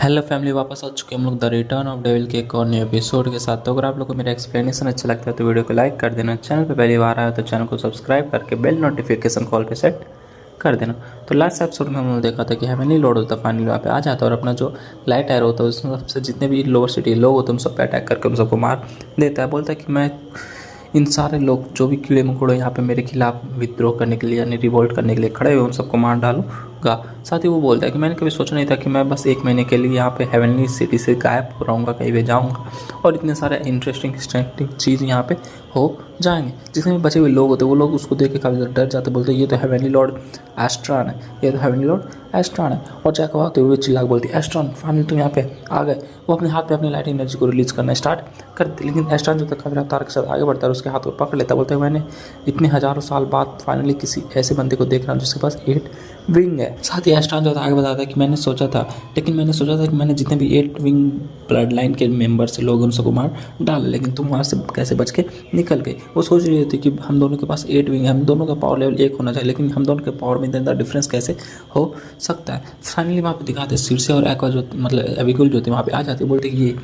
Hello family, वापस आ चुके हैं हम लोग द रिटर्न ऑफ डेविल के एक और नए एपिसोड के साथ। तो अगर आप लोग को मेरा एक्सप्लेनेशन अच्छा लगता है तो वीडियो को लाइक कर देना। चैनल पे पहली बार आया तो चैनल को सब्सक्राइब करके बेल नोटिफिकेशन कॉल पे सेट कर देना। तो लास्ट एपिसोड में हम लोग देखा था कि हेवनली लॉर्ड होता है फाइनली वहाँ पे आ जाता है और अपना जो लाइट एरो होता है उसमें सबसे जितने भी लोअर सिटी लोग होते हैं उन सब पे अटैक करके उन सबको मार देता है। बोलता है कि मैं इन सारे लोग जो भी कीड़े मकोड़े यहाँ पे मेरे खिलाफ विद्रोह करने के लिए यानी रिवोल्ट करने के लिए खड़े हुए उन सबको मार डालूंगा। साथ ही वो बोलता है कि मैंने कभी सोचा नहीं था कि मैं बस 1 महीने के लिए यहाँ पे हेवनली सिटी से गायब हो रहूँगा, कहीं भी जाऊँगा और इतने सारे इंटरेस्टिंग चीज़ यहाँ पे हो जाएंगे। जितने भी बचे हुए लोग होते हैं वो लोग उसको देख के काफ़ी ज़्यादा डर जाते, बोलते ये तो हेवनली लॉर्ड एस्ट्रॉन है, ये तो हेवनली लॉर्ड एस्ट्रॉन है। और जैक होते हुए चिल्ला बोलती है एस्ट्रॉन फाइनली तुम यहाँ पे आ गए। वो अपने हाथ में अपनी लाइट एनर्जी को रिलीज करना स्टार्ट करती, लेकिन एस्ट्रॉन जो काफ़ी रफ्तार के साथ आगे बढ़ता है और उसके हाथ को पकड़ लेता, बोलते हैं मैंने इतने हज़ारों साल बाद फाइनली किसी ऐसे बंदे को देख रहा हूँ जिसके पास 8 विंग है। साथ ही एस्ट्रॉन जो था आगे बताता है कि मैंने सोचा था कि मैंने जितने भी 8 विंग ब्लड लाइन के मेंबर से लोग उन सबको मार डाल, लेकिन तुम वहाँ से कैसे बच के निकल गए। वो सोच रही थी कि हम दोनों के पास 8 विंग है, हम दोनों का पावर लेवल 1 होना चाहिए, लेकिन हम दोनों के पावर में इतना डिफरेंस कैसे हो सकता है। फाइनली वहाँ पे दिखाते सिरसे और एक्वा जो मतलब एबिगुल जो थी वहाँ पे आ जाती, बोलते कि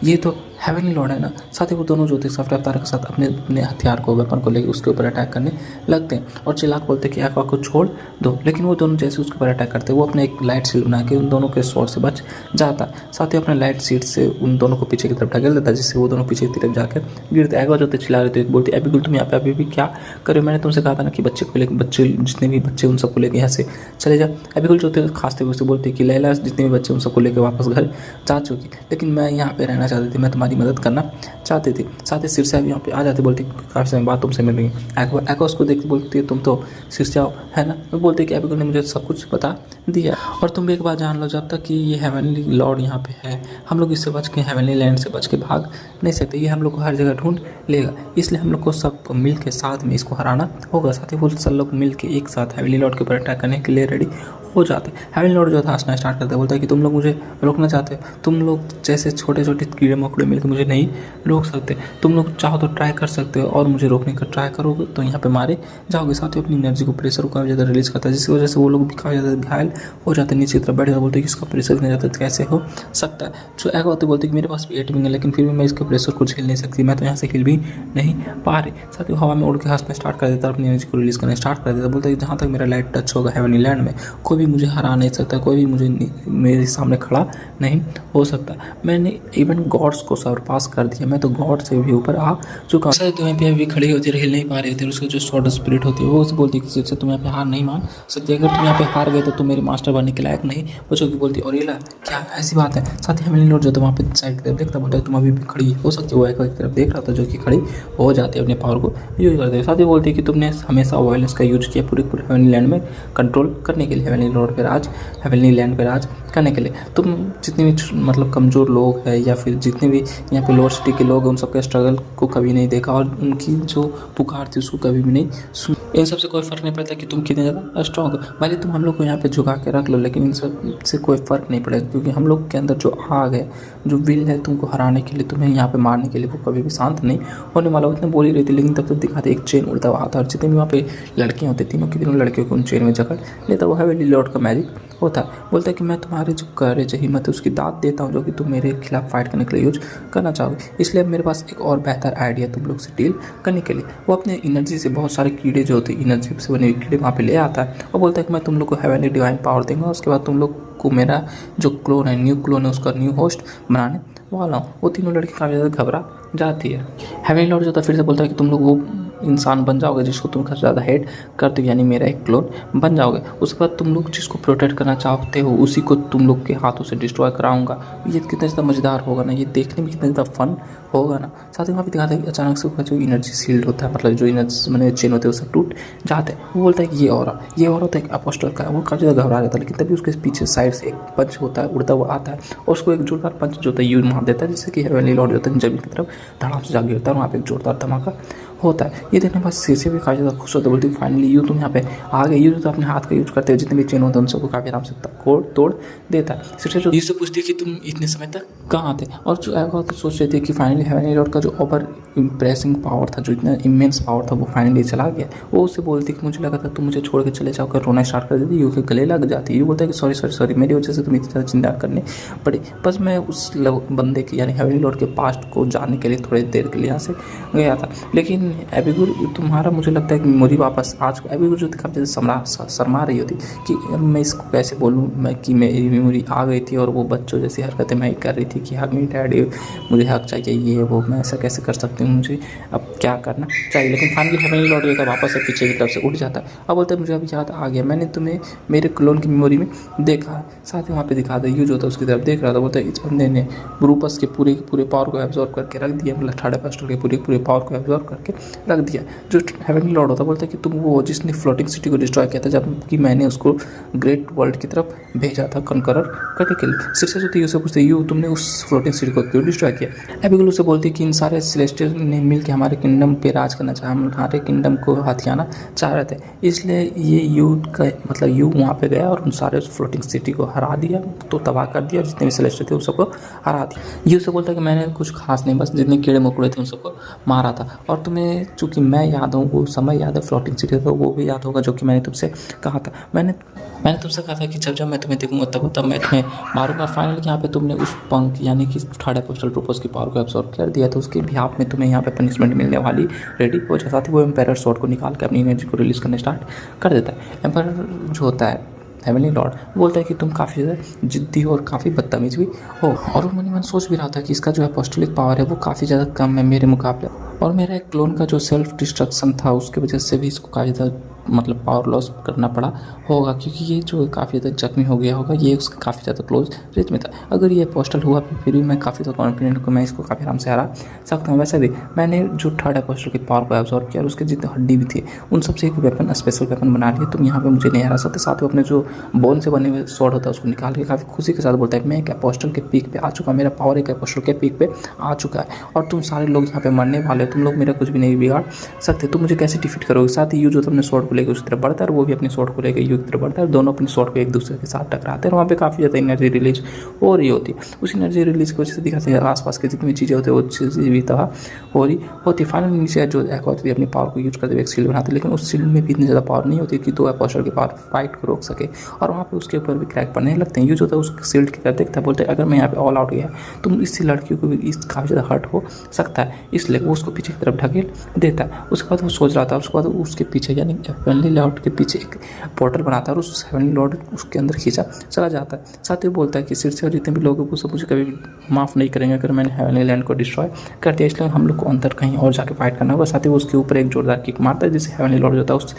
ये तो हेवनली लॉर्ड है ना। साथ ही वो दोनों जो थे सॉफ्ट रफ्तार के साथ अपने अपने हथियार को वेपन को लेकर उसके ऊपर अटैक करने लगते हैं और चिल्लाक बोलते हैं कि एक्वा को छोड़ दो, लेकिन वो दोनों जैसे उसके ऊपर अटैक करते हैं वो अपने एक लाइट शील्ड बना के उन दोनों के शॉट से बच जाता है। साथ ही अपने लाइट शील्ड से उन दोनों को पीछे की तरफ ढकेल देता है जिससे वो दोनों पीछे की तरफ जाकर गिरते। एक्वा जो थे चिल्ला रहे थे, बोलती एबिगुल तुम यहाँ पे अभी भी क्या कर रहे हो, मैंने तुमसे कहा था ना कि बच्चे को लेकर बच्चे जितने भी बच्चे उन सबको लेकर यहाँ से चले जा। एबिगुल जो थे खासते हुए बोलते कि लैला जितने भी बच्चे उन सबको लेकर वापस घर जा चुकी, लेकिन मैं यहाँ पे रहना चाहती थी, मैं तुम्हारी मदद करना चाहती थी। साथ ही सिरसा भी यहाँ पे आ जाती, बोलती काफ़ी समय बाद तुमसे मिल रही है। एक्वा उसको देखती बोलती है तुम तो सिरसा है ना। वो बोलती है कि एबिगुल ने मुझे सब कुछ बता दिया और तुम भी एक बात जान लो, जब तक कि ये हेवनली लॉर्ड यहाँ पे है हम लोग इससे बच के हेवनली लैंड से बच के भाग नहीं सकते, ये हम लोग को हर जगह ढूंढ लेगा, इसलिए हम लोग को सबको मिल के साथ में इसको हराना होगा। साथ ही वो सब लोग मिल के एक साथ हेवनली लॉर्ड के ऊपर अटैक करने के लिए रेडी हो जाते हैं। हेवनली लॉर्ड जो था हंसना स्टार्ट करता है, बोलता है कि तुम लोग मुझे रोकना चाहते हो, तुम लोग जैसे छोटे छोटे कीड़े मकोड़े मिलकर मुझे नहीं रोक सकते, तुम लोग चाहो तो ट्राई कर सकते हो और मुझे रोकने का ट्राई करोगे तो यहाँ पे मारे जाओगे। साथ ही अपनी एनर्जी को प्रेशर को काफ़ी ज़्यादा रिलीज करता है जिसकी वजह से वो लोग भी काफ़ी ज़्यादा घायल हो जाते हैं, नीचे की तरफ बैठ जाते, बोलते हैं कि इसका प्रेशर नहीं जाता कैसे हो सकता है। जो एग होते बोलते कि मेरे पास भी 8 विंग है लेकिन फिर भी मैं इसके प्रेशर को झेल नहीं सकती, मैं तो यहाँ से हिल भी नहीं पा रही। साथ ही हवा में उड़ के हंसना स्टार्ट कर देता, अपनी एनर्जी को रिलीज करना स्टार्ट कर देता, बोलता है जहाँ तक मेरा लाइट टच होगा हेवनली लैंड में कोई भी मुझे हरा नहीं सकता, कोई भी मुझे मेरे सामने खड़ा नहीं हो सकता। मैंने इवन गॉड्स को सरपास कर दिया, मैं तो गॉड से भी ऊपर आ चुका हूँ। तुम यहाँ पे अभी खड़ी होती हिल नहीं पा रही थी, उसकी जो सॉर्ड स्पिरिट होती है वो उसे बोलती है कि तुम यहाँ पे हार नहीं मान सकती, अगर तुम यहाँ पे हार गए तो तुम मेरे मास्टर बनने के लायक नहीं बचो की। बोलती और ये क्या ऐसी बात है। साथ ही हेवनली लॉर्ड जो वहाँ पे साइड की तरफ देखता, बोलता है तुम अभी भी खड़ी हो सकती हो, एक तरफ देख रहा था जो कि खड़ी हो जाती है अपने पावर को यूज करते हुए। साथ ही बोलती है कि तुमने हमेशा वायलेंस का यूज किया पूरे हेवनली लैंड में कंट्रोल करने के लिए, हेवनली लॉर्ड पे राज हेवनली लैंड पे राज करने के लिए। तुम जितने भी मतलब कमज़ोर लोग हैं या फिर जितने भी यहाँ पे लोअर सिटी के लोग हैं उन सबके स्ट्रगल को कभी नहीं देखा और उनकी जो पुकार थी उसको कभी भी नहीं सुन। इन सब से कोई फ़र्क नहीं पड़ता कि तुम कितने ज़्यादा स्ट्रॉन्ग हो, भले तुम हम लोग को यहाँ पे झुका के रख लो, लेकिन इन सब से कोई फ़र्क नहीं पड़ेगा क्योंकि हम लोग के अंदर जो आग है, जो विल है तुमको हराने के लिए, तुम्हें यहाँ पे मारने के लिए, वो कभी भी शांत नहीं होने वाला। उतने बोल ही रही थी लेकिन तब तक दिखाते एक चेन उड़ता हुआ आता और जितने भी वहाँ पे लड़कियाँ होती तीनों की तीनों लड़कियों को उन चेन में जकड़ लेता। वो हेवनली लॉर्ड का मैजिक होता है, बोलता है कि मैं तुम्हारे जो करेज हिम्मत है उसकी दाद देता हूँ जो कि तुम मेरे खिलाफ फाइट करने के लिए यूज करना चाहोगे, इसलिए मेरे पास एक और बेहतर आइडिया तुम लोग से डील करने के लिए। वो अपने एनर्जी से बहुत सारे कीड़े जो होते हैं एनर्जी से बने हुए कीड़े वहाँ पे ले आता है और बोलता है कि मैं तुम लोग को हेवनली डिवाइन पावर दूंगा, उसके बाद तुम लोग को मेरा जो क्लोन है न्यू क्लोन है उसका न्यू होस्ट बनाने वाला हूँ। वो तीनों लड़की काफ़ी ज़्यादा घबरा जाती है। हेवनली लॉर्ड जो था फिर से बोलता है कि तुम लोग वो इंसान बन जाओगे जिसको तुम सबसे ज़्यादा हेट करते हो, यानी मेरा एक क्लोन बन जाओगे। उसके बाद तुम लोग जिसको प्रोटेक्ट करना चाहते हो उसी को तुम लोग के हाथों से डिस्ट्रॉय कराऊंगा। ये कितना ज़्यादा मज़ेदार होगा ना, ये देखने में कितना ज़्यादा फन होगा ना। साथ ही वहाँ पे दिखाता है कि अचानक से उसका जो एनर्जी शील्ड होता है, मतलब जो एनर्जी मैंने चेन होते हैं वो सब टूट जाते हैं। वो बोलता है कि ये और होता है एक अपोस्टल का, वो काफ़ी ज़्यादा घबरा जाता है, लेकिन तभी उसके पीछे साइड से एक पंच होता है उड़ता हुआ आता है और उसको एक जोरदार पंच जो होता है यूज मार देता है जिससे कि हेवनली लॉर्ड जो होता है जमीन की तरफ धड़ाम से जा गिरता है और वहाँ पे एक जोरदार धमाका होता है। ये देखने के बाद सिरसे भी काफ़ी ज़्यादा खुश होते, बोलती है फाइनली यू तुम यहाँ पे आ गए। यू तो अपने हाथ का यूज करते हो, जितने भी चेन होते हैं उन सबको काफ़ी आराम से तोड़ देता है। सिरसे जो ये से पूछती है कि तुम इतने समय तक कहाँ थे और जो तो सोच रही थी कि फाइनली फाइनली हेवनली लॉर्ड का जो ओवर इम्प्रेसिंग पावर था, जो इतना इमेंस पावर था, वो फाइनली चला गया। वो उससे बोलती कि मुझे लगा था तुम मुझे छोड़ के चले जाओ कर रोना स्टार्ट कर देती, यू के गले लग जाती। यू बोलता है कि सॉरी सॉरी सॉरी, मेरी वजह से तुम इतनी ज़्यादा चिंता करने पड़े। बस मैं उस बंदे की यानी हेवनली लॉर्ड के पास्ट को जानने के लिए थोड़ी देर के लिए यहाँ से गया था, लेकिन एबिगुल तुम्हारा मुझे लगता है कि मेमोरी वापस आज एबिगुल जो काफ़ी शर्मा रही होती कि मैं इसको कैसे बोलूँ मैं कि मेरी मेमोरी आ गई थी और वो बच्चों जैसी हरकतें मैं कर रही थी कि हाँ मेरी डैडी मुझे हक चाहिए, ये वो, मैं ऐसा कैसे कर सकती हूँ, मुझे अब क्या करना चाहिए। लेकिन फाइनली हेवनली लॉर्ड जो था वापस से पीछे की तरफ से उठ जाता है। अब बोलता है मुझे अभी याद आ गया, मैंने तुम्हें मेरे क्लोन की मेमोरी में देखा है। साथ ही वहाँ पे दिखा दे यूज होता है उसकी तरफ देख रहा था। बोलता है इस बंदे ने ब्रूपस के पूरे पावर को एब्जॉर्ब करके रख दिया, मतलब थर्ड एपिस्टल के पूरे पावर को एब्जॉर्ब करके रख दिया। जो हेवनली लॉर्ड होता बोलता है कि तुम वो जिसने फ्लोटिंग सिटी को डिस्ट्रॉय किया था, जबकि मैंने उसको ग्रेट वर्ल्ड की तरफ भेजा था कनकरर करने के लिए। सिर्फ जो थी उसे पूछते यू तुमने उस फ्लोटिंग सिटी को क्यों डिस्ट्रॉय किया। एबिगेल उसे बोलती कि इन सारे सेलेस्टियल ने मिल के हमारे किंगडम पे राज करना चाहा, हम हमारे किंगडम को हथियाना चाह रहे थे, इसलिए ये यू का मतलब यू वहाँ पे गया और उन सारे फ्लोटिंग सिटी को हरा दिया, तो तबाह कर दिया, जितने भी सेलेस्टियल थे उन सबको हरा दिया। यू से बोलता है कि मैंने कुछ खास नहीं, बस जितने कीड़े मकोड़े थे उन सबको मारा था। और तुम्हें चूँकि मैं याद हूँ वो समय याद है फ्लोटिंग सिटी था, वो भी याद होगा जो कि मैंने तुमसे कहा था। मैंने तुमसे कहा था कि जब मैं तुम्हें देखूंगा तब मैं तुम्हें मारूंगा। फाइनली यहाँ पे तुमने उस पंख यानी कि थर्ड एपोस्टल ट्रूपर्स की पावर को एब्सॉर्ब कर दिया, तो उसके बिहाफ में तुम्हें यहाँ पे पनिशमेंट मिलने वाली रेडी हो जाए। साथ ही वो एम्पायर स्वॉर्ड को निकाल के अपनी एनर्जी को रिलीज़ करने स्टार्ट कर देता है। एम्पायर जो होता है हेवनली लॉर्ड बोलता है कि तुम काफ़ी ज़्यादा जिद्दी और काफ़ी बदतमीज भी हो, और वो मन ही मन सोच भी रहा था कि इसका जो एपोस्टोलिक पावर है वो काफ़ी ज़्यादा कम है मेरे मुकाबले, और मेरा एक क्लोन का जो सेल्फ डिस्ट्रक्शन था उसकी वजह से भी इसको काफ़ी ज़्यादा मतलब पावर लॉस करना पड़ा होगा, क्योंकि ये जो काफ़ी ज़्यादा जख्मी हो गया होगा, ये उसका काफ़ी ज़्यादा क्लोज रेंज में था। अगर ये अपोस्टल हुआ फिर भी मैं काफ़ी ज़्यादा कॉन्फिडेंट हूँ कि मैं इसको काफ़ी आराम से हरा सकता हूँ। वैसे भी मैंने जो थर्ड अपोस्टल की पावर को एब्जॉर्ब किया और उसके जितने हड्डी भी थे उन सबसे एक वेपन स्पेशल वेपन बना लिया, तुम यहाँ पे मुझे नहीं हरा सकते। साथ ही अपने जो बोन से बने हुए स्वॉर्ड होता है उसको निकाल के काफ़ी खुशी के साथ बोलता है मैं एक अपोस्टल के पीक पे आ चुका, मेरा पावर एक अपोस्टल के पीक पे आ चुका है और तुम सारे लोग यहाँ पे मरने वाले हो, तुम लोग मेरा कुछ भी नहीं बिगाड़ सकते, तुम मुझे कैसे डिफीट करोगे। साथ ही यू जो तुमने स्वॉर्ड को लेकर उस तरफ बढ़ता है, वो भी अपनी स्वॉर्ड को लेकर यू की तरफ बढ़ता है, दोनों अपनी स्वॉर्ड को एक दूसरे के साथ टकराते हैं और वहाँ पे काफ़ी ज़्यादा एनर्जी रिलीज हो रही होती है। उस एनर्जी रिलीज की वजह से दिखाते हैं आसपास की जितनी चीज़ें होती है वो चीज़ें भी तबाह हो रही होती है। फाइनली नीचे जो एक होती है अपनी पावर को यूज करते हुए एक शील्ड बनाते हैं, लेकिन उस शील्ड में भी इतनी ज़्यादा पावर नहीं होती कि दो अपोस्टल की पावर फाइट को रोक सके, और वहाँ पे उसके ऊपर भी क्रैक पड़ने लगते हैं। यूज होता है उस शील्ड की तरफ देखता है, बोलते हैं अगर मैं यहाँ पे ऑल आउट गया तो इससे लड़कियों को भी इस काफ़ी ज़्यादा हर्ट हो सकता है, इसलिए वो उसको पीछे की तरफ ढकेल देता है। उसके बाद वो सोच रहा था, उसके बाद उसके पीछे यानी हेवनली लॉर्ड के पीछे एक पोर्टल बनाता है और उस हेवनली लॉर्ड उसके अंदर खींचा चला जाता है। साथ ही बोलता है कि सिर से और जितने भी लोग हैं वो सब मुझे कभी माफ़ नहीं करेंगे अगर मैंने हेवनली लैंड को डिस्ट्रॉय कर दिया, इसलिए हम लोग को अंदर कहीं और जाके फाइट करना होगा। साथ ही वो उसके ऊपर एक जोरदार किक मारता है जिससे हेवनली लॉर्ड होता है उस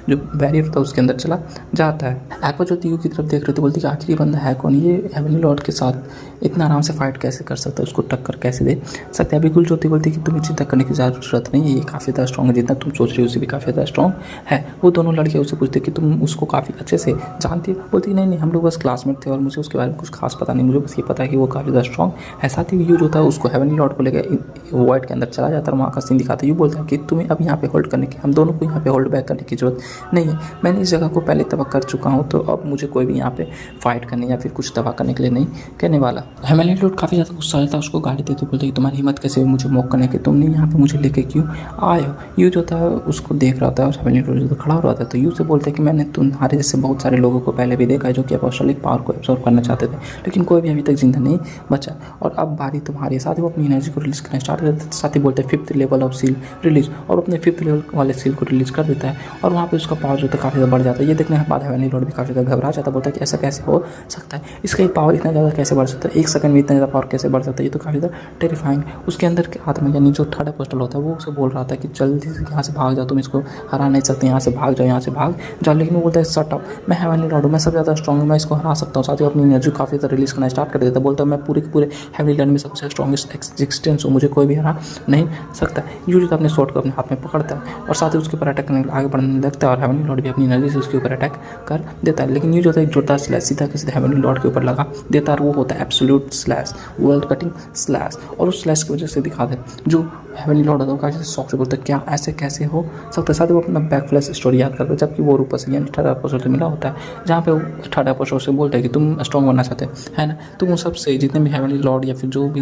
जो बैरियर होता है उसके अंदर चला जाता है। एक्वा जो यू की तरफ देख रहे थे बोलती कि आखिरी बंदा है कौन, ये हेवनली लॉर्ड के साथ इतना आराम से फाइट कैसे कर सकता है, उसको टक्कर कैसे दे सकते हैं। बिल्कुल ज्योति बोलती कि तुम्हें चिंता करने की ज़रूरत नहीं है, ये काफ़ी ज़्यादा स्ट्रॉन्ग है, जितना तुम सोच रही हो उससे भी काफ़ी ज़्यादा स्ट्रॉन्ग है। वो दोनों लड़कियाँ उससे पूछते कि तुम उसको काफ़ी अच्छे से जानती हो, बोलती नहीं हम लोग बस क्लासमेट थे और मुझे उसके बारे में कुछ खास पता नहीं, मुझे बस ये पता है कि वो काफ़ी ज़्यादा स्ट्रॉन्ग है। साथ ही यू जो था उसको हेवनली लॉर्ड को लेकर वाइट के अंदर चला जाता है, वहाँ का सीन दिखाता है। यू बोलता है कि तुम्हें अब यहाँ पे होल्ड करने की, हम दोनों को यहाँ पे होल्ड बैक करने की जरूरत नहीं है, मैंने इस जगह को पहले तबाह कर चुका हूँ, तो अब मुझे कोई भी यहाँ पे फाइट करने या फिर कुछ तबाह करने के लिए नहीं कहने वाला। हेवनली लॉर्ड काफ़ी ज़्यादा गुस्सा आता है, उसको गाली देते बोलते कि तुम्हारी हिम्मत कैसे हुई मुझे मौका करने की, तुमने यहाँ पे मुझे लेके क्यों आए हो। यू जो था उसको देख रहा था और हेवनली लॉर्ड जो खड़ा हो रहा था, तो यू से बोलते हैं कि मैंने तुम्हारे जैसे बहुत सारे लोगों को पहले भी देखा है जो कि अपोस्टोलिक पावर को एब्सॉर्ब करना चाहते थे, लेकिन कोई भी अभी तक जिंदा नहीं बचा, और अब बारी तुम्हारी। साथ ही वो अपनी एनर्जी को रिलीज करना स्टार्ट कर देता है। साथ ही बोलते हैं 5th level of seal release, और अपने 5th लेवल वाले सील को रिलीज कर देता है और वहाँ पे उसका पावर जो था काफ़ी ज़्यादा बढ़ जाता है। ये देखने के बाद हेवनली लॉर्ड भी काफ़ी ज़्यादा घबरा जाता है, बोलता है कि ऐसा कैसे हो सकता है, इसका पावर इतना ज़्यादा कैसे बढ़ सकता है, एक सेकंड में इतना ज़्यादा पावर कैसे बढ़ सकता है, ये तो काफ़ी ज़्यादा टेरिफाइंग। उसके अंदर के आत्मा यानी जो थर्ड अपोस्टल होता है वो उसे बोल रहा था कि जल्दी से यहाँ से भाग जाओ, तुम इसको हरा नहीं सकते, यहाँ से भाग जाओ, यहाँ से भाग जाओ। लेकिन वो बोलता है शट अप, मैं हेवनली लॉर्ड हूँ, मैं सबसे ज़्यादा स्ट्रॉन्ग हूँ, मैं इसको हरा सकता हूँ। साथ ही अपनी एनर्जी काफ़ी ज़्यादा रिलीज करना स्टार्ट कर देता है, बोलता है मैं पूरे के पूरे हेवनली लैंड में सबसे स्ट्रॉन्गेस्ट एग्जिस्टेंस हूँ, मुझे कोई भी हरा नहीं सकता। यूजुअली अपने स्वॉर्ड को अपने हाथ में पकड़ता है और साथ ही उसके ऊपर अटैक करने आगे बढ़ने लगता है। है और हेवनली लॉर्ड भी अपनी एनर्जी से उसके ऊपर अटैक कर देता है। लेकिन ये जो होता है एक जोरदार स्लैश सीधा के सीधा हेवनली लॉर्ड के ऊपर लगा देता है और वो होता है absolute slash, world cutting slash. और उस स्लैश की वजह से दिखा दे जो हेवनली लॉर्ड होता है वो काफ़ी शौक से बोलता है क्या ऐसे कैसे हो सकता है। साथ ही वो अपना बैक फ्लैश स्टोरी याद करता है जबकि वो रूपस यानी थर्ड अपोस्टल से मिला होता है, जहाँ पे वो थर्ड अपोस्टल से बोलता है कि तुम स्ट्रॉन्ग बनना चाहते है ना, तुम उन सबसे जितने भी हेवनली लॉर्ड या फिर जो भी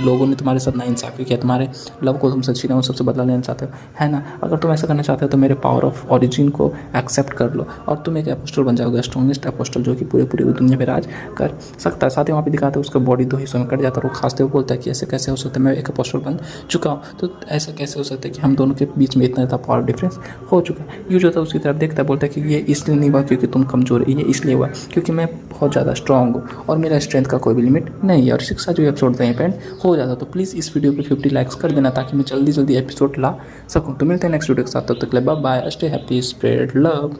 लोगों ने तुम्हारे साथ नाइंसाफ़ी किया, तुम्हारे लव को तुमसे छीना, उन सबसे बदला लेना चाहते हो है ना। अगर तुम ऐसा करना चाहते हो तो मेरे पावर ऑफ ओरिजिन को एक्सेप्ट कर लो और तुम एक अपोस्टल बन जाओगे, स्ट्रॉन्गेस्ट अपोस्टल जो कि पूरी दुनिया पे राज कर सकता है। साथ ही वहाँ पे दिखाता है उसका बॉडी 2 हिस्सों में कट जाता है और वो खांसते हुए बोलता है कि ऐसे कैसे हो सकता है, मैं एक अपोस्टल बन चुका हूँ, तो ऐसा कैसे हो सकता है कि हम दोनों के बीच में इतना ज़्यादा पावर डिफरेंस हो चुका है। यूज होता है उसकी तरफ देखता है, बोलता है कि ये इसलिए नहीं हुआ क्योंकि तुम कमज़ोर है, ये इसलिए हुआ क्योंकि मैं बहुत ज़्यादा स्ट्रॉन्ग हूँ और मेरा स्ट्रेंथ का कोई भी लिमिट नहीं है। और शिक्षा जो एपिसोड था पेंड हो जाता, तो प्लीज़ इस वीडियो पे 50 लाइक्स कर देना ताकि मैं जल्दी एपिसोड ला सकूँ। तो मिलते हैं नेक्स्ट वीडियो के साथ, तब तक के लिए bye bye, stay happy, spread love.